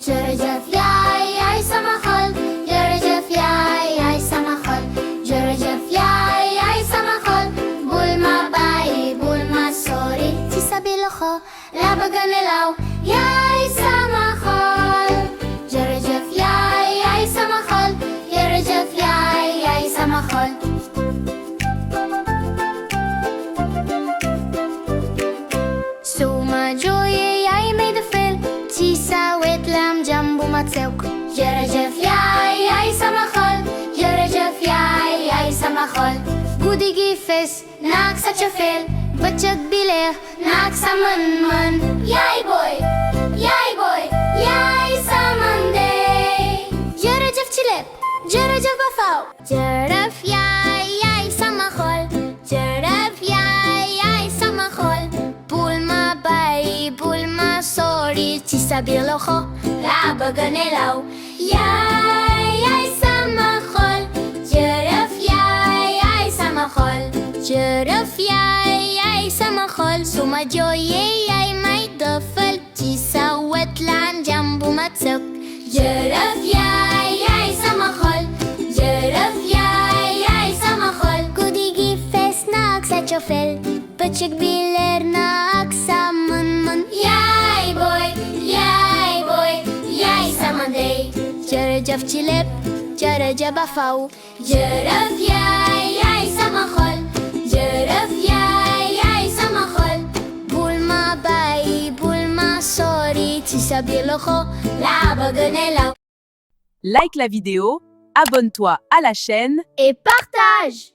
جرجف ياي ياي سمخل جرجف ياي ياي سمخل جرجف ياي ياي سمخل بولما باي بولما سوري تسابيلخو لابغنلاو ياي سمخل جرجف ياي ياي سمخل جرجف ياي ياي سمخل Suma joye yai may dafel Tisa wet lam jambu matseuk Jerejef yai yai samachol Jerejef yai yai samachol Gudi gifes nak sa chafel Bachag biler nak sa man Yai boy yai samande Jerejef chilep Jerejef bafau Jerejef yai yai samachol Jerejef yai yai samachol Pulma bay, pulma sorry, tisabir locho, labaganelaw. Yay samachol, jeref yay samachol, jeref yay samachol, sumadyo yay may dafel, tisa wetland jambu matsuk. Jeref yay samachol, jeref yay samachol, kudigi fes nak sa chofel. Bachag biler na aksa man Yay boy, yay samanday Jerejef chilep, jerejef afaw Jeref yay samachol Jeref yay samachol Bulma bay, bulma sorry Tisabir locho, labaganelaw. Like la vidéo, abonne-toi à la chaîne Et partage!